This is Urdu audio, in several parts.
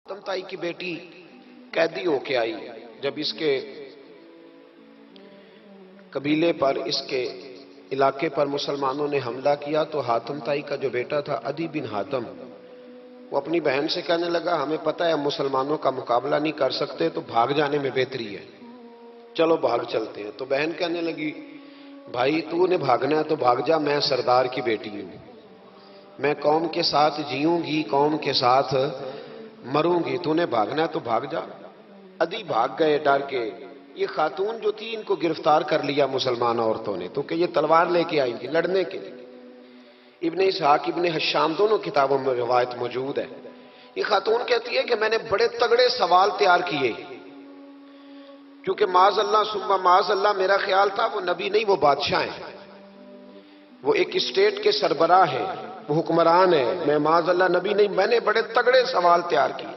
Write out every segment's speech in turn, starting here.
حاتم طائی کی بیٹی قیدی ہو کے آئی جب اس کے قبیلے پر، اس کے علاقے پر مسلمانوں نے حملہ کیا تو حاتم طائی کا جو بیٹا تھا عدی بن حاتم، وہ اپنی بہن سے کہنے لگا ہمیں پتہ ہے ہم مسلمانوں کا مقابلہ نہیں کر سکتے تو بھاگ جانے میں بہتری ہے، چلو بھاگ چلتے ہیں۔ تو بہن کہنے لگی بھائی تو نے بھاگنا ہے تو بھاگ جا، میں سردار کی بیٹی ہوں، میں قوم کے ساتھ جیوں گی، قوم کے ساتھ مروں گی، تو نے بھاگنا ہے تو بھاگ جا۔ عدی بھاگ گئے ڈر کے۔ یہ خاتون جو تھی ان کو گرفتار کر لیا مسلمان عورتوں نے، تو کہ یہ تلوار لے کے آئی تھی لڑنے کے لیے۔ ابن اسحاق ابن حشام دونوں کتابوں میں روایت موجود ہے۔ یہ خاتون کہتی ہے کہ میں نے بڑے تگڑے سوال تیار کیے، کیونکہ معاذ اللہ ثم معاذ اللہ میرا خیال تھا وہ نبی نہیں، وہ بادشاہ ہیں، وہ ایک اسٹیٹ کے سربراہ ہیں، وہ حکمران ہے، میں معاذ اللہ نبی نہیں۔ میں نے بڑے تگڑے سوال تیار کیے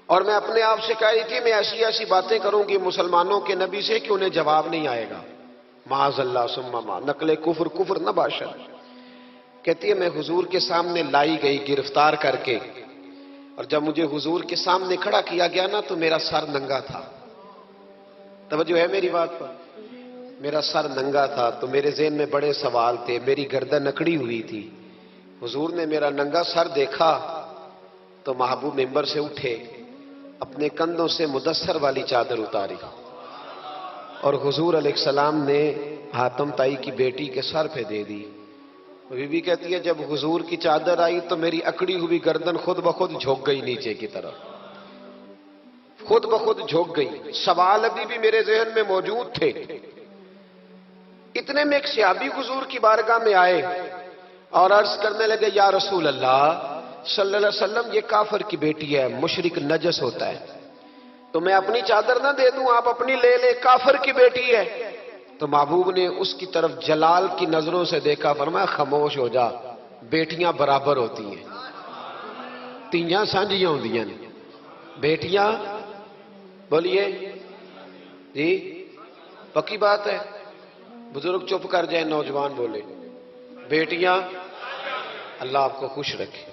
اور میں اپنے آپ سے کہہ رہی تھی میں ایسی ایسی باتیں کروں گی مسلمانوں کے نبی سے کہ انہیں جواب نہیں آئے گا، معاذ اللہ ثم معاذ، نقل کفر کفر نہ باشد۔ کہتی ہے میں حضور کے سامنے لائی گئی گرفتار کر کے، اور جب مجھے حضور کے سامنے کھڑا کیا گیا نا تو میرا سر ننگا تھا۔ توجہ ہے میری بات پر؟ میرا سر ننگا تھا تو میرے ذہن میں بڑے سوال تھے، میری گردن اکڑی ہوئی تھی۔ حضور نے میرا ننگا سر دیکھا تو محبوب ممبر سے اٹھے، اپنے کندھوں سے مدثر والی چادر اتاری اور حضور علیہ السلام نے حاتم طائی کی بیٹی کے سر پہ دے دی۔ بی بی کہتی ہے جب حضور کی چادر آئی تو میری اکڑی ہوئی گردن خود بخود جھک گئی نیچے کی طرف، خود بخود جھک گئی۔ سوال ابھی بھی میرے ذہن میں موجود تھے۔ اتنے میں ایک صحابی حضور کی بارگاہ میں آئے اور عرض کرنے لگے یا رسول اللہ صلی اللہ علیہ وسلم یہ کافر کی بیٹی ہے، مشرک نجس ہوتا ہے، تو میں اپنی چادر نہ دے دوں، آپ اپنی لے لے، کافر کی بیٹی ہے۔ تو محبوب نے اس کی طرف جلال کی نظروں سے دیکھا، فرمایا خاموش ہو جا، بیٹیاں برابر ہوتی ہیں، تیاں سانجیاں ہوندیاں نے، بیٹیاں بولیے جی پکی بات ہے، بزرگ چپ کر جائیں، نوجوان بولے بیٹیاں، اللہ آپ کو خوش رکھے،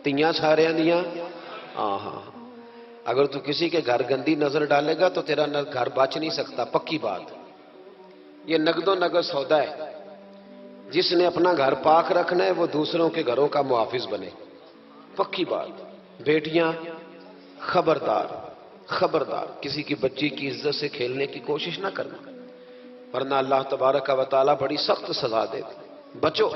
تیاں سارے دیاں، ہاں ہاں، اگر تو کسی کے گھر گندی نظر ڈالے گا تو تیرا گھر بچ نہیں سکتا، پکی بات۔ یہ نقد و نقد سودا ہے، جس نے اپنا گھر پاک رکھنا ہے وہ دوسروں کے گھروں کا محافظ بنے، پکی بات۔ بیٹیاں خبردار خبردار، کسی کی بچی کی عزت سے کھیلنے کی کوشش نہ کرنا، ورنہ اللہ تبارک و تعالیٰ بڑی سخت سزا دے، بچو۔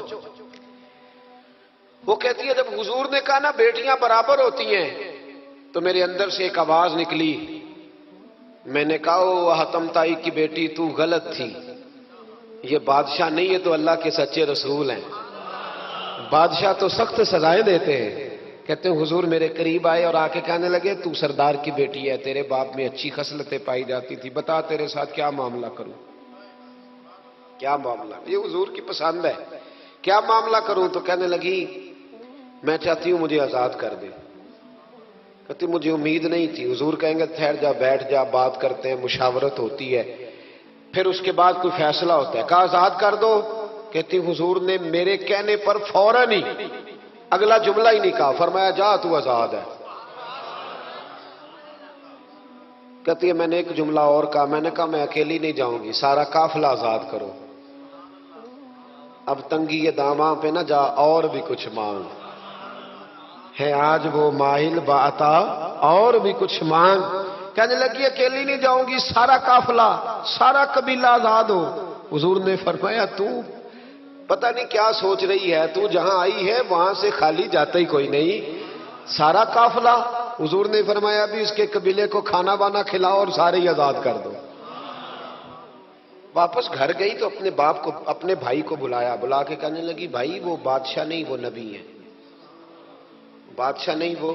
وہ کہتی ہے جب حضور نے کہا نا بیٹیاں برابر ہوتی ہیں تو میرے اندر سے ایک آواز نکلی، میں نے کہا او حاتم طائی کی بیٹی تو غلط تھی، یہ بادشاہ نہیں ہے تو اللہ کے سچے رسول ہیں، بادشاہ تو سخت سزائیں دیتے ہیں۔ کہتے ہیں حضور میرے قریب آئے اور آ کے کہنے لگے تو سردار کی بیٹی ہے، تیرے باپ میں اچھی خصلتیں پائی جاتی تھی، بتا تیرے ساتھ کیا معاملہ کروں، کیا معاملہ، یہ حضور کی پسند ہے، کیا معاملہ کروں؟ تو کہنے لگی میں چاہتی ہوں مجھے آزاد کر دے۔ کہتی مجھے امید نہیں تھی، حضور کہیں گے ٹھہر جا، بیٹھ جا، بات کرتے ہیں، مشاورت ہوتی ہے، پھر اس کے بعد کوئی فیصلہ ہوتا ہے۔ کہا آزاد کر دو۔ کہتی حضور نے میرے کہنے پر فوراً ہی اگلا جملہ ہی نہیں کہا، فرمایا جا تو آزاد ہے۔ کہتی ہے میں نے ایک جملہ اور کہا، میں نے کہا میں اکیلی نہیں جاؤں گی، سارا قافلہ آزاد کرو، اب تنگی یہ داماں پہ نہ جا، اور بھی کچھ مانگ ہے آج وہ ماہل باتا، اور بھی کچھ مانگ۔ کہنے لگی اکیلی نہیں جاؤں گی، سارا قافلہ سارا قبیلہ آزاد ہو۔ حضور نے فرمایا تو پتہ نہیں کیا سوچ رہی ہے، تو جہاں آئی ہے وہاں سے خالی جاتا ہی کوئی نہیں، سارا قافلہ۔ حضور نے فرمایا بھی اس کے قبیلے کو کھانا بانا کھلاؤ اور سارے ہی آزاد کر دو۔ واپس گھر گئی تو اپنے باپ کو، اپنے بھائی کو بلایا، بلا کے کہنے لگی بھائی وہ بادشاہ نہیں وہ نبی ہے، بادشاہ نہیں وہ،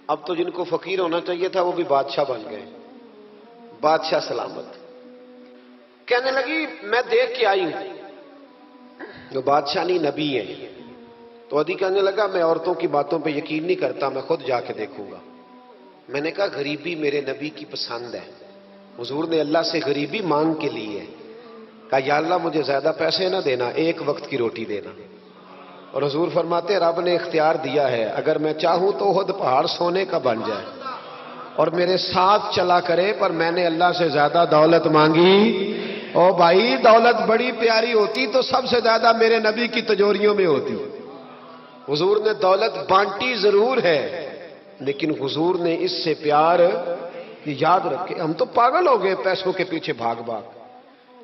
اب تو جن کو فقیر ہونا چاہیے تھا وہ بھی بادشاہ بن گئے، بادشاہ سلامت۔ کہنے لگی میں دیکھ کے آئی ہوں وہ بادشاہ نہیں نبی ہے۔ تو عدی کہنے لگا میں عورتوں کی باتوں پہ یقین نہیں کرتا، میں خود جا کے دیکھوں گا۔ میں نے کہا غریبی میرے نبی کی پسند ہے، حضور نے اللہ سے غریبی مانگ کے لی ہے، کہا یا اللہ مجھے زیادہ پیسے نہ دینا، ایک وقت کی روٹی دینا۔ اور حضور فرماتے رب نے اختیار دیا ہے، اگر میں چاہوں تو احد پہاڑ سونے کا بن جائے اور میرے ساتھ چلا کرے، پر میں نے اللہ سے زیادہ دولت مانگی۔ او بھائی، دولت بڑی پیاری ہوتی تو سب سے زیادہ میرے نبی کی تجوریوں میں ہوتی۔ حضور نے دولت بانٹی ضرور ہے، لیکن حضور نے اس سے پیار یاد رکھے۔ ہم تو پاگل ہو گئے پیسوں کے پیچھے بھاگ بھاگ،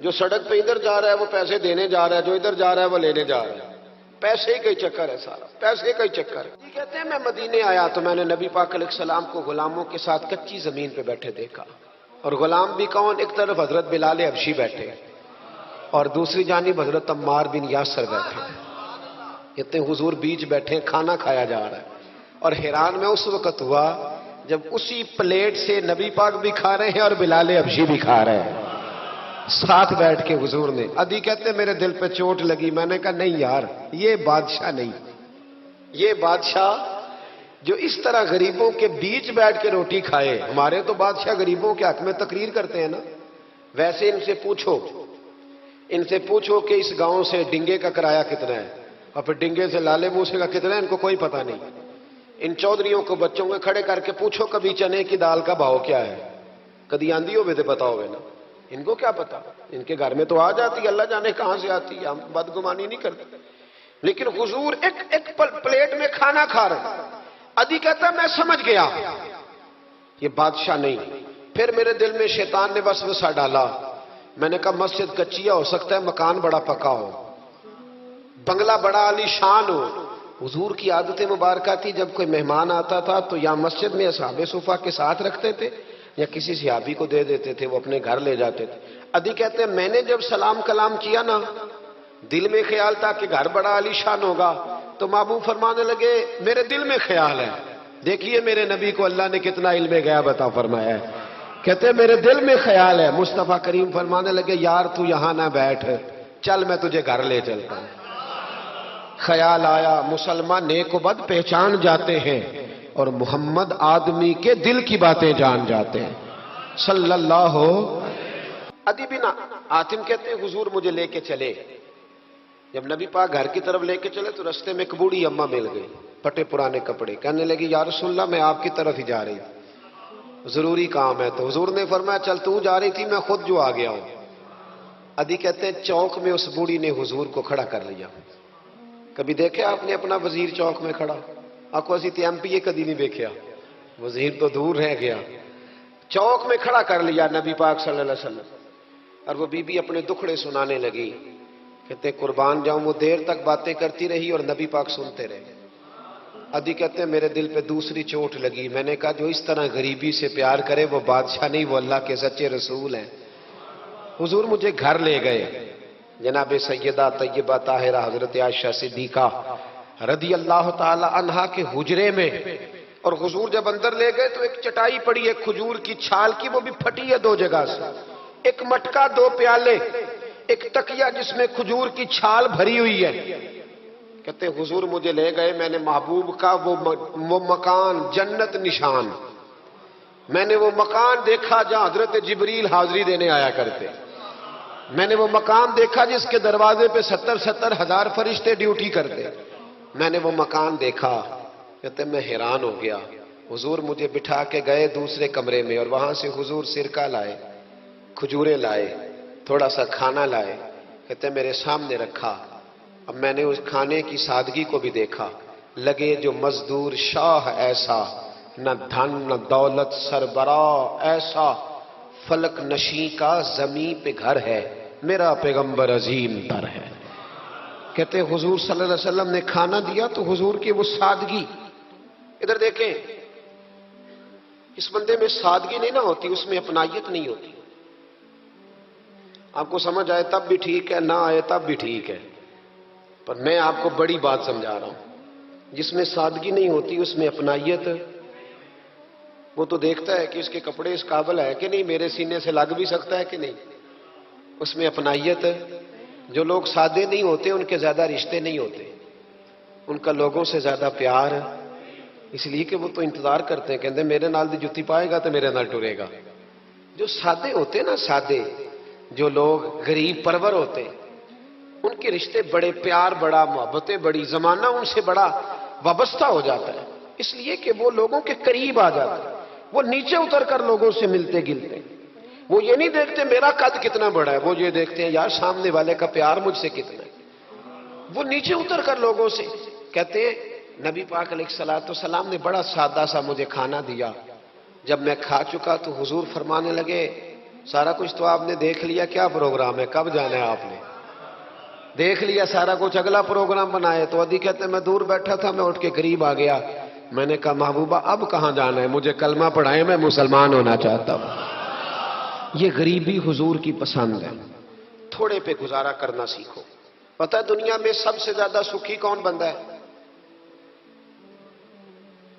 جو سڑک پہ ادھر جا رہا ہے وہ پیسے دینے جا رہا ہے، جو ادھر جا رہا ہے وہ لینے جا رہا ہے۔ پیسے کا ہی چکر ہے، سارا پیسے کا ہی چکر ہے۔ یہ کہتے ہیں میں مدینے آیا تو میں نے نبی پاک علیہ السلام کو غلاموں کے ساتھ کچی زمین پہ بیٹھے دیکھا، اور غلام بھی کون؟ ایک طرف حضرت بلال حبشی بیٹھے اور دوسری جانب حضرت عمار بن یاسر بیٹھے۔ کہتے ہیں حضور بیچ بیٹھے، کھانا کھایا جا رہا ہے، اور حیران میں اس وقت ہوا جب اسی پلیٹ سے نبی پاک بھی کھا رہے ہیں اور بلال حبشی بھی کھا رہے ہیں ساتھ بیٹھ کے حضور نے۔ ادھی کہتے میرے دل پہ چوٹ لگی، میں نے کہا نہیں یار، یہ بادشاہ نہیں، یہ بادشاہ جو اس طرح غریبوں کے بیچ بیٹھ کے روٹی کھائے۔ ہمارے تو بادشاہ غریبوں کے حق میں تقریر کرتے ہیں نا، ویسے ان سے پوچھو کہ اس گاؤں سے ڈنگے کا کرایہ کتنا ہے، اور پھر ڈنگے سے لالے موسے کا کتنا ہے، ان کو کوئی پتہ نہیں۔ ان چودھریوں کو بچوں کو کھڑے کر کے پوچھو کبھی چنے کی دال کا بھاؤ کیا ہے، کدی آندھی ہوئے تو پتا ہوئے نا، ان کو کیا پتا؟ ان کے گھر میں تو آ جاتی ہے، اللہ جانے کہاں سے آتی ہے، ہم بدگمانی نہیں کرتے۔ لیکن حضور ایک پلیٹ میں کھانا کھا رہے۔ ادھی کہتا میں سمجھ گیا یہ بادشاہ نہیں۔ پھر میرے دل میں شیطان نے وسوسہ ڈالا، میں نے کہا مسجد کچیا ہو سکتا ہے، مکان بڑا پکا ہو، بنگلہ بڑا عالی شان ہو۔ حضور کی عادت مبارکہ تھی جب کوئی مہمان آتا تھا تو یا مسجد میں اصحاب صفہ کے ساتھ رکھتے تھے یا کسی صحابی کو دے دیتے تھے، وہ اپنے گھر لے جاتے تھے۔ ادھی کہتے ہیں میں نے جب سلام کلام کیا نا، دل میں خیال تھا کہ گھر بڑا عالی شان ہوگا، تو محبوب فرمانے لگے میرے دل میں خیال ہے، دیکھیے میرے نبی کو اللہ نے کتنا علم غیب عطا فرمایا ہے۔ کہتے ہیں میرے دل میں خیال ہے۔ مصطفیٰ کریم فرمانے لگے یار تو یہاں نہ بیٹھ، چل میں تجھے گھر لے چلتا ہوں۔ خیال آیا مسلمان نیک و بد پہچان جاتے ہیں، اور محمد آدمی کے دل کی باتیں جان جاتے ہیں صلی اللہ ہو۔ ادی بن حاتم کہتے ہیں حضور مجھے لے کے چلے، جب نبی پاک گھر کی طرف لے کے چلے تو رستے میں ایک بوڑھی اماں مل گئی، پٹے پرانے کپڑے، کہنے لگی یا رسول اللہ میں آپ کی طرف ہی جا رہی تھی، ضروری کام ہے۔ تو حضور نے فرمایا چل تو جا رہی تھی، میں خود جو آ گیا ہوں۔ ادی کہتے ہیں چوک میں اس بوڑھی نے حضور کو کھڑا کر لیا۔ کبھی دیکھے آپ نے اپنا وزیر چوک میں کھڑا؟ آپ کو اسی ایم پی اے کدی نہیں دیکھا، وزیر تو دور رہ گیا، چوک میں کھڑا کر لیا نبی پاک صلی اللہ علیہ وسلم، اور وہ بی بی اپنے دکھڑے سنانے لگی۔ کہتے قربان جاؤں وہ دیر تک باتیں کرتی رہی اور نبی پاک سنتے رہے۔ ادھی کہتے ہیں میرے دل پہ دوسری چوٹ لگی، میں نے کہا جو اس طرح غریبی سے پیار کرے وہ بادشاہ نہیں، وہ اللہ کے سچے رسول ہیں۔ حضور مجھے گھر لے گئے، جناب سیدہ طیبہ طاہرہ حضرت عائشہ صدیقہ رضی اللہ تعالی عنہا کے حجرے میں، اور حضور جب اندر لے گئے تو ایک چٹائی پڑی ہے کھجور کی چھال کی، وہ بھی پھٹی ہے دو جگہ سے، ایک مٹکا، دو پیالے، ایک تکیہ جس میں کھجور کی چھال بھری ہوئی ہے۔ کہتے حضور مجھے لے گئے، میں نے محبوب کا وہ مکان جنت نشان، میں نے وہ مکان دیکھا جہاں حضرت جبریل حاضری دینے آیا کرتے، میں نے وہ مقام دیکھا جس کے دروازے پہ 70 ہزار فرشتے ڈیوٹی کرتے، میں نے وہ مکان دیکھا۔ کہتے میں حیران ہو گیا۔ حضور مجھے بٹھا کے گئے دوسرے کمرے میں، اور وہاں سے حضور سرکہ لائے، کھجوریں لائے، تھوڑا سا کھانا لائے، کہتے میرے سامنے رکھا۔ اب میں نے اس کھانے کی سادگی کو بھی دیکھا، لگے جو مزدور شاہ ایسا، نہ دھن نہ دولت سربراہ ایسا، فلک نشیں کا زمین پہ گھر ہے، میرا پیغمبر عظیم تر ہے۔ کہتے حضور صلی اللہ علیہ وسلم نے کھانا دیا تو حضور کی وہ سادگی، ادھر دیکھیں اس بندے میں سادگی نہیں نہ ہوتی، اس میں اپنائیت نہیں ہوتی۔ آپ کو سمجھ آئے تب بھی ٹھیک ہے، نہ آئے تب بھی ٹھیک ہے، پر میں آپ کو بڑی بات سمجھا رہا ہوں، جس میں سادگی نہیں ہوتی اس میں اپنائیت، وہ تو دیکھتا ہے کہ اس کے کپڑے اس قابل ہے کہ نہیں، میرے سینے سے لگ بھی سکتا ہے کہ نہیں، اس میں اپنائیت۔ جو لوگ سادے نہیں ہوتے ان کے زیادہ رشتے نہیں ہوتے، ان کا لوگوں سے زیادہ پیار، اس لیے کہ وہ تو انتظار کرتے ہیں، کہتے ہیں میرے نال دی جتی پائے گا تو میرے نال ٹرے گا۔ جو سادے ہوتے نا، سادے جو لوگ غریب پرور ہوتے، ان کے رشتے بڑے پیار، بڑا محبتیں، بڑی زمانہ ان سے بڑا وابستہ ہو جاتا ہے، اس لیے کہ وہ لوگوں کے قریب آ جاتا ہے، وہ نیچے اتر کر لوگوں سے ملتے گلتے، وہ یہ نہیں دیکھتے میرا قد کتنا بڑا ہے، وہ یہ دیکھتے ہیں یار سامنے والے کا پیار مجھ سے کتنا ہے۔ وہ نیچے اتر کر لوگوں سے کہتے ہیں نبی پاک علیہ الصلوۃ والسلام نے بڑا سادہ سا مجھے کھانا دیا، جب میں کھا چکا تو حضور فرمانے لگے سارا کچھ تو آپ نے دیکھ لیا، کیا پروگرام ہے، کب جانا ہے؟ آپ نے دیکھ لیا سارا کچھ، اگلا پروگرام بنائے۔ تو عدی کہتے ہیں میں دور بیٹھا تھا، میں اٹھ کے قریب آ گیا، میں نے کہا محبوبہ اب کہاں جانا ہے، مجھے کلمہ پڑھائے، میں مسلمان ہونا چاہتا ہوں۔ یہ غریبی حضور کی پسند ہے، تھوڑے پہ گزارا کرنا سیکھو۔ پتہ ہے دنیا میں سب سے زیادہ سکھی کون بندہ ہے؟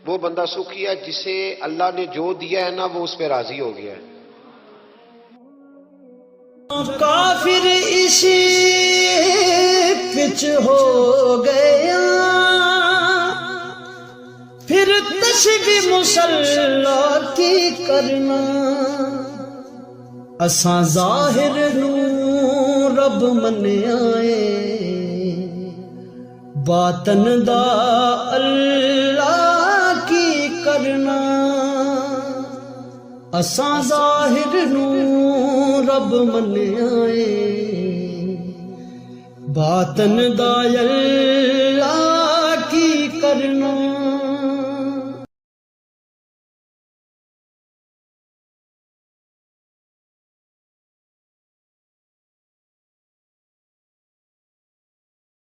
وہ بندہ سکھی ہے جسے اللہ نے جو دیا ہے نا وہ اس پہ راضی ہو گیا ہے۔ کافر اسی پچ ہو گیا، پھر تشبیہ مصلی کی کرنا، اساں ظاہر نو رب منیائے، باطن دا اللہ کی کرنا، اساں ظاہر نو رب منیائے، باطن دا اللہ کی کرنا۔